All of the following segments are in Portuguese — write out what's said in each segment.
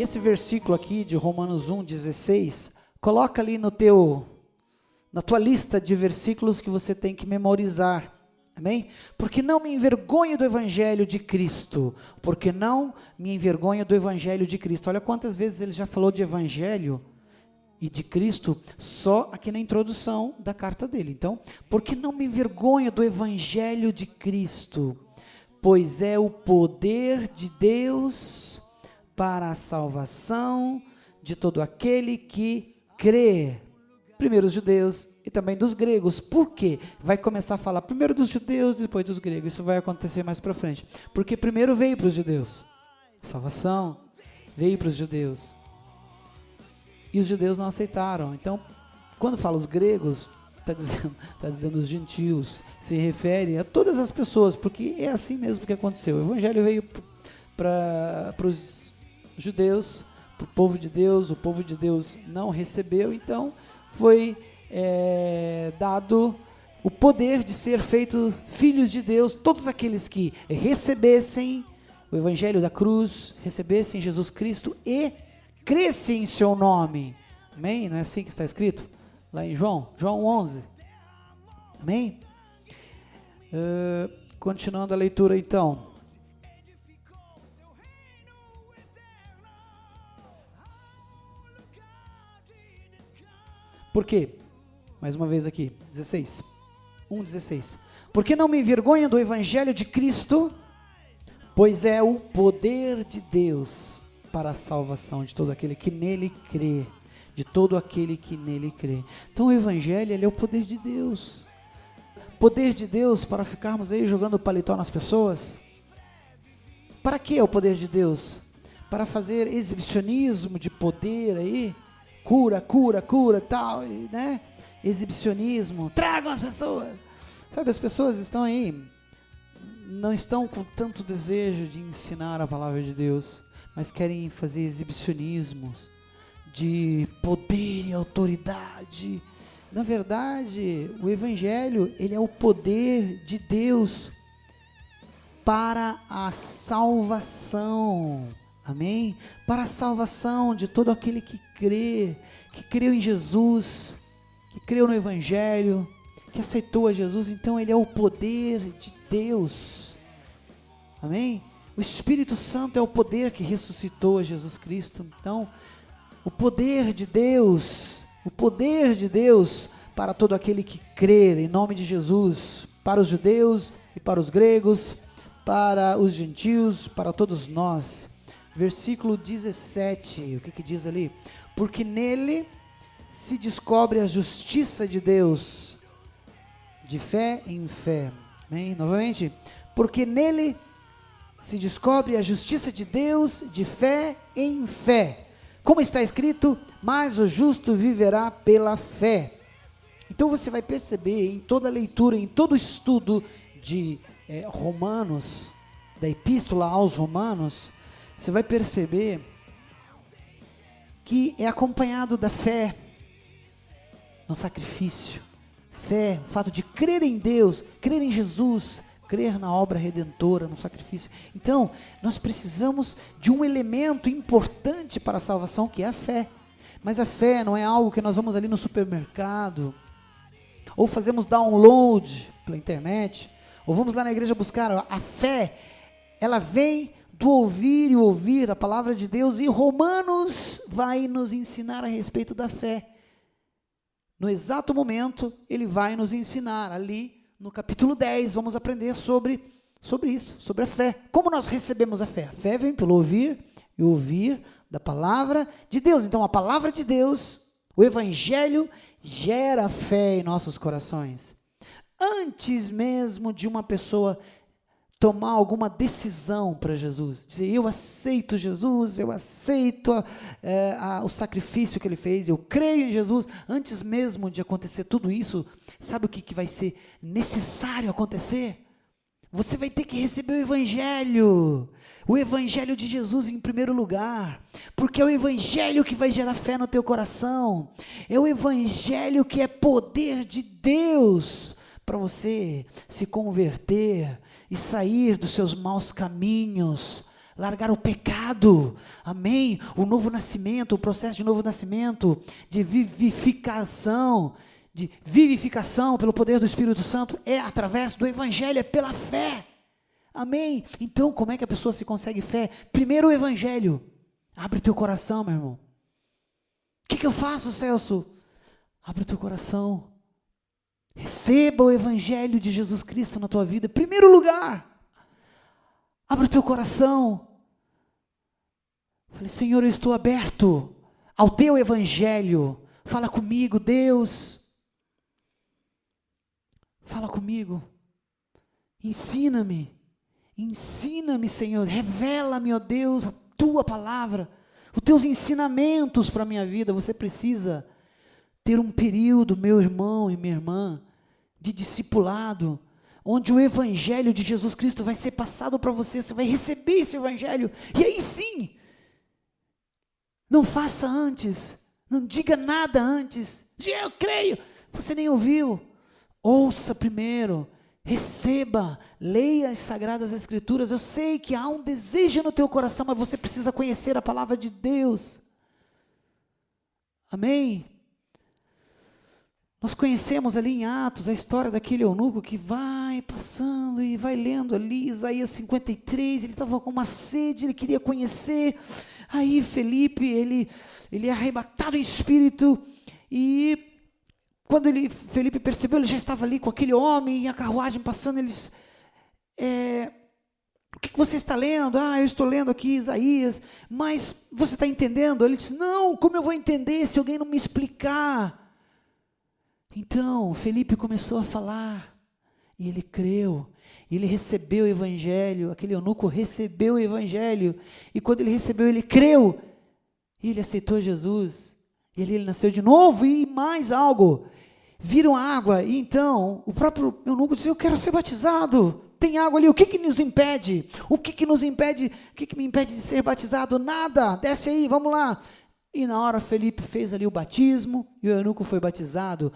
E esse versículo aqui de Romanos 1,16, coloca ali na tua lista de versículos que você tem que memorizar. Amém? Porque não me envergonho do evangelho de Cristo. Porque não me envergonho do evangelho de Cristo. Olha quantas vezes ele já falou de evangelho e de Cristo só aqui na introdução da carta dele. Então, porque não me envergonho do evangelho de Cristo, pois é o poder de Deus para a salvação de todo aquele que crê. Primeiro os judeus e também dos gregos. Por quê? Vai começar a falar primeiro dos judeus, depois dos gregos. Isso vai acontecer mais para frente. Porque primeiro veio para os judeus. Salvação veio para os judeus. E os judeus não aceitaram. Então, quando fala os gregos, está dizendo os gentios, se refere a todas as pessoas, porque é assim mesmo que aconteceu. O evangelho veio para os judeus, para o povo de Deus. O povo de Deus não recebeu, então foi dado o poder de ser feito filhos de Deus, todos aqueles que recebessem o evangelho da cruz, recebessem Jesus Cristo e crescem em seu nome. Amém? Não é assim que está escrito? Lá em João 11. Amém? Continuando a leitura então. Por quê? Mais uma vez aqui, 16. 1,16. Porque não me envergonho do evangelho de Cristo, pois é o poder de Deus para a salvação de todo aquele que nele crê. De todo aquele que nele crê. Então o evangelho, ele é o poder de Deus. Poder de Deus para ficarmos aí jogando paletó nas pessoas? Para que é o poder de Deus? Para fazer exibicionismo de poder aí? Cura, tal, né? Exibicionismo, tragam as pessoas. Sabe, as pessoas estão aí, não estão com tanto desejo de ensinar a palavra de Deus, mas querem fazer exibicionismos de poder e autoridade. Na verdade, o evangelho, ele é o poder de Deus para a salvação. Amém? Para a salvação de todo aquele que crê, que creu em Jesus, que creu no evangelho, que aceitou a Jesus. Então ele é o poder de Deus. Amém? O Espírito Santo é o poder que ressuscitou a Jesus Cristo. Então, o poder de Deus para todo aquele que crer em nome de Jesus, para os judeus e para os gregos, para os gentios, para todos nós. Versículo 17, o que diz ali? Porque nele se descobre a justiça de Deus, de fé em fé. Amém? Novamente, porque nele se descobre a justiça de Deus, de fé em fé. Como está escrito, mas o justo viverá pela fé. Então você vai perceber em toda a leitura, em todo o estudo de Romanos, da epístola aos Romanos, você vai perceber que é acompanhado da fé no sacrifício. Fé, o fato de crer em Deus, crer em Jesus, crer na obra redentora, no sacrifício. Então, nós precisamos de um elemento importante para a salvação, que é a fé. Mas a fé não é algo que nós vamos ali no supermercado, ou fazemos download pela internet, ou vamos lá na igreja buscar. A fé, ela vem do ouvir e ouvir a palavra de Deus, e Romanos vai nos ensinar a respeito da fé. No exato momento, ele vai nos ensinar ali, no capítulo 10, vamos aprender sobre isso, sobre a fé. Como nós recebemos a fé? A fé vem pelo ouvir e ouvir da palavra de Deus. Então, a palavra de Deus, o evangelho, gera fé em nossos corações. Antes mesmo de uma pessoa tomar alguma decisão para Jesus, dizer, eu aceito Jesus, eu aceito o sacrifício que ele fez, eu creio em Jesus. Antes mesmo de acontecer tudo isso, sabe o que vai ser necessário acontecer? Você vai ter que receber o evangelho de Jesus em primeiro lugar, porque é o evangelho que vai gerar fé no teu coração, é o evangelho que é poder de Deus para você se converter e sair dos seus maus caminhos, largar o pecado, amém? O novo nascimento, o processo de novo nascimento, de vivificação pelo poder do Espírito Santo, é através do Evangelho, é pela fé, amém? Então, como é que a pessoa se consegue fé? Primeiro o Evangelho. Abre teu coração, meu irmão. O que eu faço, Celso? Abre teu coração. Receba o Evangelho de Jesus Cristo na tua vida. Primeiro lugar. Abre o teu coração. Falei, Senhor, eu estou aberto ao teu Evangelho. Fala comigo, Deus. Fala comigo. Ensina-me. Ensina-me, Senhor. Revela-me, ó Deus, a tua palavra. Os teus ensinamentos para a minha vida. Você precisa ter um período, meu irmão e minha irmã, de discipulado, onde o Evangelho de Jesus Cristo vai ser passado para você, você vai receber esse Evangelho, e aí sim, não faça antes, não diga nada antes, eu creio, você nem ouviu, ouça primeiro, receba, leia as Sagradas Escrituras, eu sei que há um desejo no teu coração, mas você precisa conhecer a palavra de Deus, amém? Nós conhecemos ali em Atos a história daquele eunuco que vai passando e vai lendo ali Isaías 53, ele estava com uma sede, ele queria conhecer, aí Felipe, ele é arrebatado em espírito, e quando Felipe percebeu, ele já estava ali com aquele homem, e a carruagem passando, eles, o que você está lendo? Eu estou lendo aqui Isaías, mas você está entendendo? Ele disse, não, como eu vou entender se alguém não me explicar? Então, Felipe começou a falar, e ele creu, ele recebeu o Evangelho, aquele eunuco recebeu o Evangelho, e quando ele recebeu, ele creu, e ele aceitou Jesus, e ele nasceu de novo, e mais algo, viram água, e então, o próprio eunuco disse, eu quero ser batizado, tem água ali, o que nos impede? O que nos impede? O que me impede de ser batizado? Nada, desce aí, vamos lá. E na hora Felipe fez ali o batismo, e o eunuco foi batizado.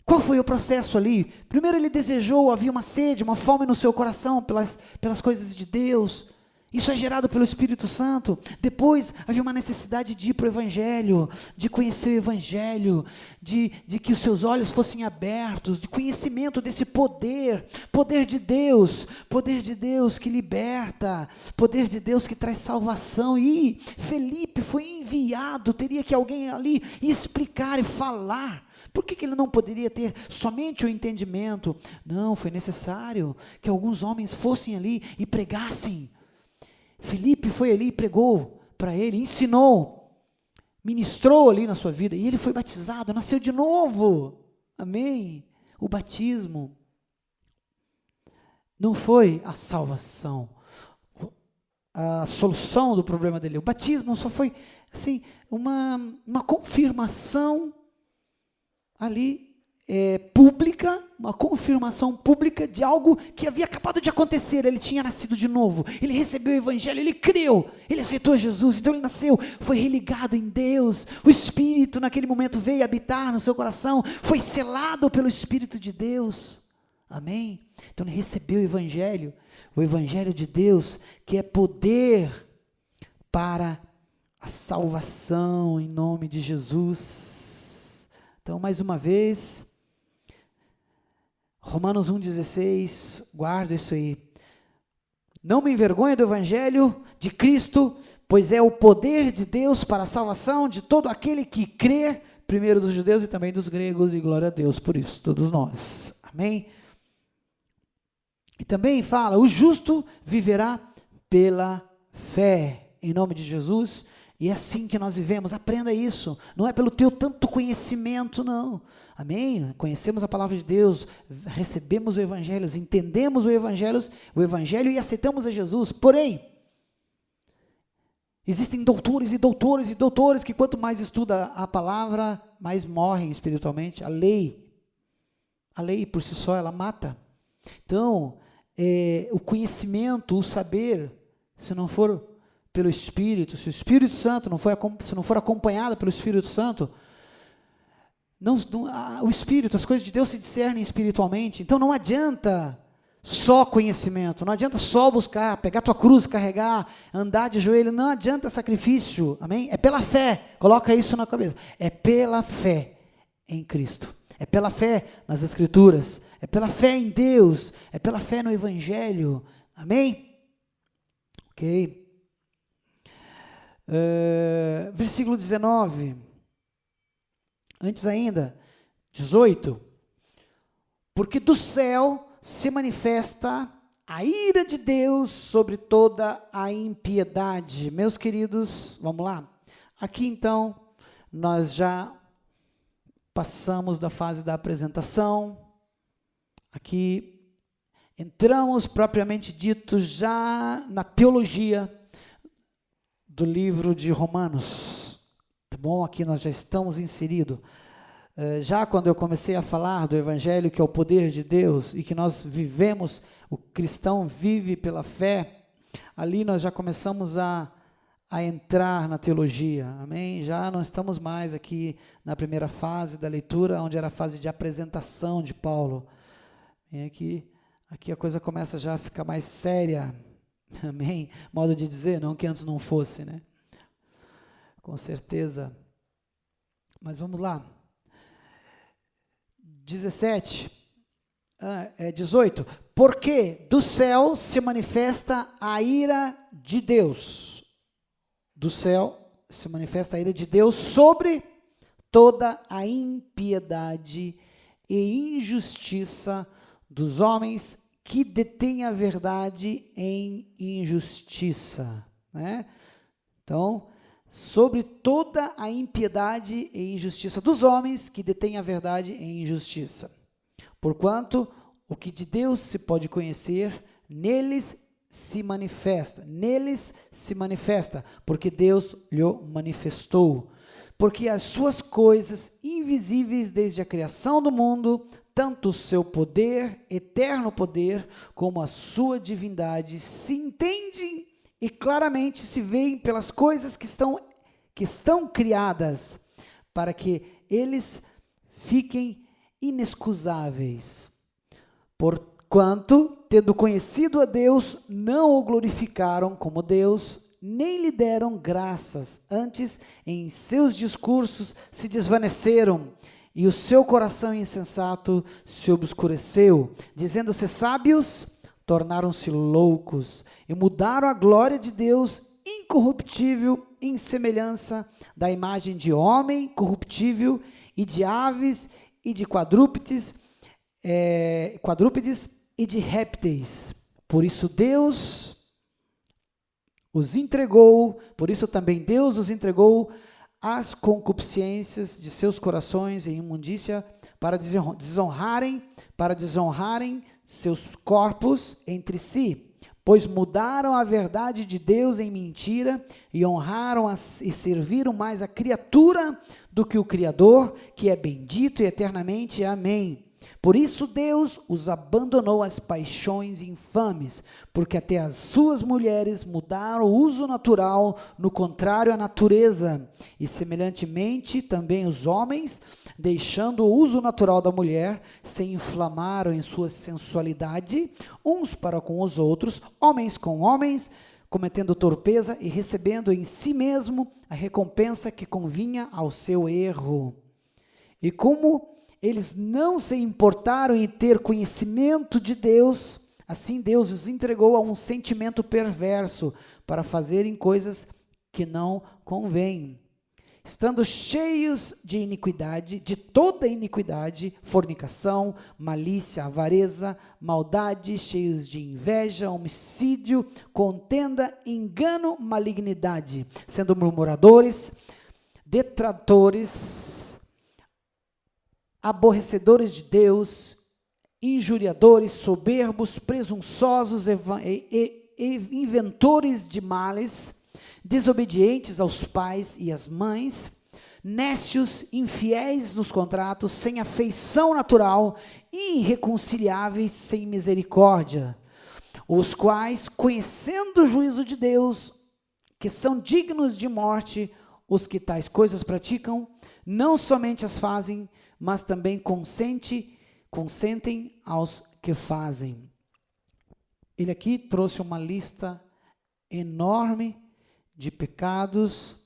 Qual foi o processo ali? Primeiro ele desejou, havia uma sede, uma fome no seu coração pelas coisas de Deus. Isso é gerado pelo Espírito Santo. Depois havia uma necessidade de ir para o Evangelho, de conhecer o Evangelho, de que os seus olhos fossem abertos, de conhecimento desse poder de Deus que liberta, poder de Deus que traz salvação. E Felipe foi enviado, teria que alguém ali explicar e falar. Por que ele não poderia ter somente o entendimento? Não, foi necessário que alguns homens fossem ali e pregassem. Felipe foi ali e pregou para ele, ensinou, ministrou ali na sua vida, e ele foi batizado, nasceu de novo, amém? O batismo não foi a salvação, a solução do problema dele, o batismo só foi, assim, uma confirmação ali, pública, uma confirmação pública de algo que havia acabado de acontecer. Ele tinha nascido de novo, ele recebeu o Evangelho, ele creu, ele aceitou Jesus, então ele nasceu, foi religado em Deus, o Espírito naquele momento veio habitar no seu coração, foi selado pelo Espírito de Deus, amém? Então ele recebeu o Evangelho de Deus, que é poder para a salvação em nome de Jesus. Então, mais uma vez, Romanos 1,16, guarda isso aí. Não me envergonho do Evangelho de Cristo, pois é o poder de Deus para a salvação de todo aquele que crê, primeiro dos judeus e também dos gregos, e glória a Deus por isso, todos nós. Amém? E também fala, o justo viverá pela fé, em nome de Jesus. E é assim que nós vivemos, aprenda isso, não é pelo teu tanto conhecimento, não, amém? Conhecemos a palavra de Deus, recebemos o Evangelho, entendemos o Evangelho e aceitamos a Jesus, porém, existem doutores e doutores e doutores que quanto mais estuda a palavra, mais morrem espiritualmente. A lei por si só, ela mata. Então, o conhecimento, o saber, se não for pelo Espírito, se o Espírito Santo se não for acompanhado pelo Espírito Santo, o Espírito, as coisas de Deus se discernem espiritualmente, então não adianta só conhecimento, não adianta só buscar, pegar tua cruz, carregar, andar de joelho, não adianta sacrifício, amém? É pela fé, coloca isso na cabeça, é pela fé em Cristo, é pela fé nas Escrituras, é pela fé em Deus, é pela fé no Evangelho, amém? Ok. Versículo 19, antes ainda, 18, porque do céu se manifesta a ira de Deus sobre toda a impiedade. Meus queridos, vamos lá? Aqui então, nós já passamos da fase da apresentação, aqui entramos propriamente dito já na teologia do livro de Romanos, tá bom? Aqui nós já estamos inseridos. Já quando eu comecei a falar do Evangelho, que é o poder de Deus, e que nós vivemos, o cristão vive pela fé, ali nós já começamos a entrar na teologia, amém? Já não estamos mais aqui na primeira fase da leitura, onde era a fase de apresentação de Paulo. E aqui a coisa começa já a ficar mais séria, amém? Modo de dizer, não que antes não fosse, né? Com certeza. Mas vamos lá. 18, porque do céu se manifesta a ira de Deus, do céu se manifesta a ira de Deus sobre toda a impiedade e injustiça dos homens que detêm a verdade em injustiça, né? Então, sobre toda a impiedade e injustiça dos homens que detêm a verdade em injustiça. Porquanto o que de Deus se pode conhecer, neles se manifesta, porque Deus lhe manifestou. Porque as suas coisas invisíveis desde a criação do mundo, tanto o seu poder, eterno poder, como a sua divindade, se entendem e claramente se veem pelas coisas que estão criadas, para que eles fiquem inexcusáveis. Porquanto, tendo conhecido a Deus, não o glorificaram como Deus, nem lhe deram graças, antes em seus discursos se desvaneceram, e o seu coração insensato se obscureceu, dizendo-se sábios, tornaram-se loucos, e mudaram a glória de Deus incorruptível em semelhança da imagem de homem corruptível, e de aves, e de quadrúpedes e de répteis. Por isso também Deus os entregou às concupiscências de seus corações em imundícia, para desonrarem seus corpos entre si, pois mudaram a verdade de Deus em mentira, e honraram e serviram mais a criatura do que o Criador, que é bendito e eternamente. Amém. Por isso Deus os abandonou às paixões infames, porque até as suas mulheres mudaram o uso natural, no contrário à natureza, e semelhantemente também os homens, deixando o uso natural da mulher, se inflamaram em sua sensualidade, uns para com os outros, homens com homens, cometendo torpeza e recebendo em si mesmo a recompensa que convinha ao seu erro. E como eles não se importaram em ter conhecimento de Deus, assim Deus os entregou a um sentimento perverso, para fazerem coisas que não convêm, estando cheios de iniquidade, de toda iniquidade, fornicação, malícia, avareza, maldade, cheios de inveja, homicídio, contenda, engano, malignidade, sendo murmuradores, detratores, aborrecedores de Deus, injuriadores, soberbos, presunçosos, inventores de males, desobedientes aos pais e às mães, nécios, infiéis nos contratos, sem afeição natural, irreconciliáveis, sem misericórdia, os quais, conhecendo o juízo de Deus, que são dignos de morte, os que tais coisas praticam, não somente as fazem, mas também consentem aos que fazem. ele aqui trouxe uma lista enorme de pecados,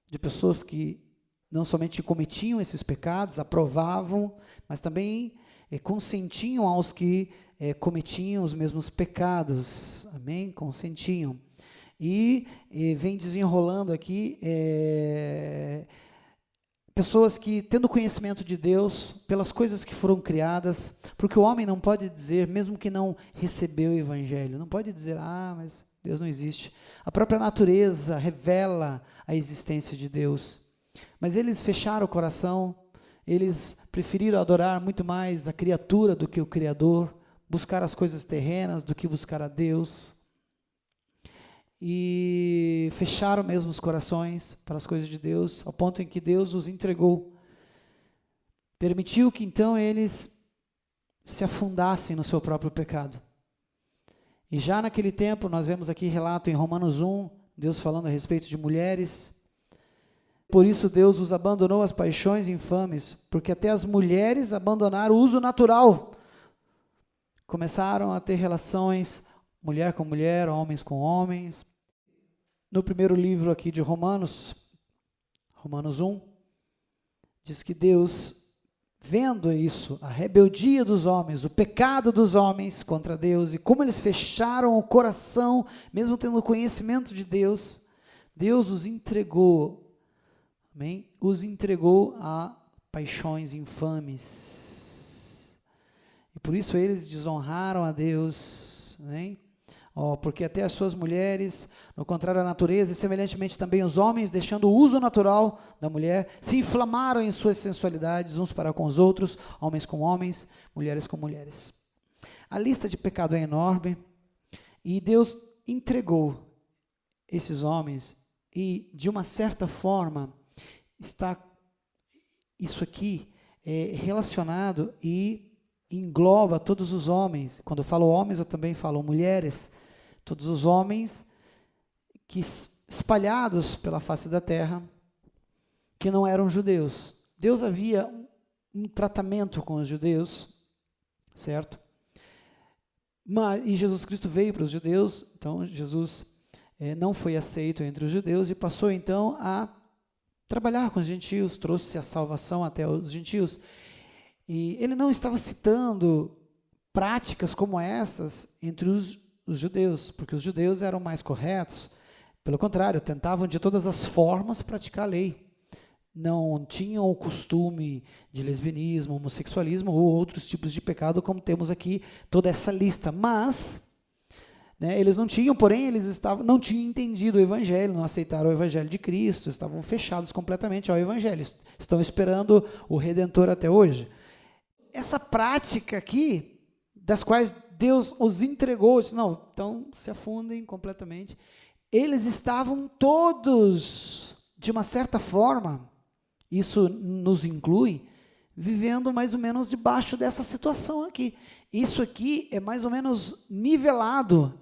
de pessoas que não somente cometiam esses pecados, aprovavam, mas também consentiam aos que cometiam os mesmos pecados, amém? Consentiam. E vem desenrolando aqui pessoas que, tendo conhecimento de Deus, pelas coisas que foram criadas, porque o homem não pode dizer, mesmo que não recebeu o Evangelho, não pode dizer, mas Deus não existe. A própria natureza revela a existência de Deus. Mas eles fecharam o coração, eles preferiram adorar muito mais a criatura do que o Criador, buscar as coisas terrenas do que buscar a Deus. E fecharam mesmo os corações para as coisas de Deus, ao ponto em que Deus os entregou. Permitiu que então eles se afundassem no seu próprio pecado. E já naquele tempo, nós vemos aqui relato em Romanos 1, Deus falando a respeito de mulheres. Por isso Deus os abandonou as paixões infames, porque até as mulheres abandonaram o uso natural. Começaram a ter relações, mulher com mulher, homens com homens. No primeiro livro aqui de Romanos, Romanos 1, diz que Deus, vendo isso, a rebeldia dos homens, o pecado dos homens contra Deus, e como eles fecharam o coração, mesmo tendo conhecimento de Deus, Deus os entregou, amém? Os entregou a paixões infames. E por isso eles desonraram a Deus, amém? Porque até as suas mulheres, no contrário à natureza, e semelhantemente também os homens, deixando o uso natural da mulher, se inflamaram em suas sensualidades, uns para com os outros, homens com homens, mulheres com mulheres. A lista de pecado é enorme, e Deus entregou esses homens, e de uma certa forma, está isso aqui relacionado e engloba todos os homens. Quando eu falo homens, eu também falo mulheres. Todos os homens que espalhados pela face da terra, que não eram judeus. Deus havia um tratamento com os judeus, certo? E Jesus Cristo veio para os judeus, então Jesus não foi aceito entre os judeus e passou então a trabalhar com os gentios, trouxe a salvação até os gentios. E ele não estava citando práticas como essas entre os judeus, porque os judeus eram mais corretos, pelo contrário, tentavam de todas as formas praticar a lei. Não tinham o costume de lesbianismo, homossexualismo ou outros tipos de pecado, como temos aqui toda essa lista. Mas, eles não tinham, porém, não tinham entendido o Evangelho, não aceitaram o Evangelho de Cristo, estavam fechados completamente ao Evangelho, estão esperando o Redentor até hoje. Essa prática aqui, das quais Deus os entregou, disse, não, então se afundem completamente. Eles estavam todos, de uma certa forma, isso nos inclui, vivendo mais ou menos debaixo dessa situação aqui. Isso aqui é mais ou menos nivelado,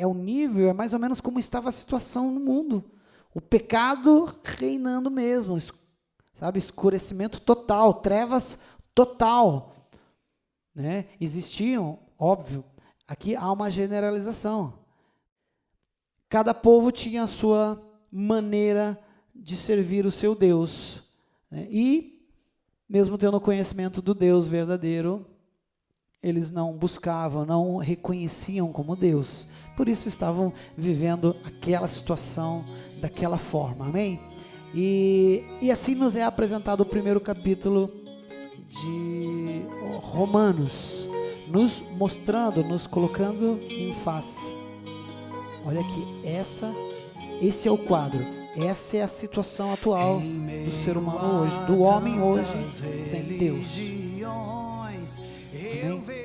o nível, é mais ou menos como estava a situação no mundo. O pecado reinando mesmo, sabe, escurecimento total, trevas total. Existiam, óbvio, aqui há uma generalização. Cada povo tinha a sua maneira de servir o seu Deus. E, mesmo tendo conhecimento do Deus verdadeiro, eles não buscavam, não reconheciam como Deus. Por isso estavam vivendo aquela situação daquela forma. Amém? E assim nos é apresentado o primeiro capítulo de Romanos, nos mostrando, nos colocando em face. Olha aqui, esse é o quadro, essa é a situação atual do ser humano hoje, do homem hoje sem Deus. Amém?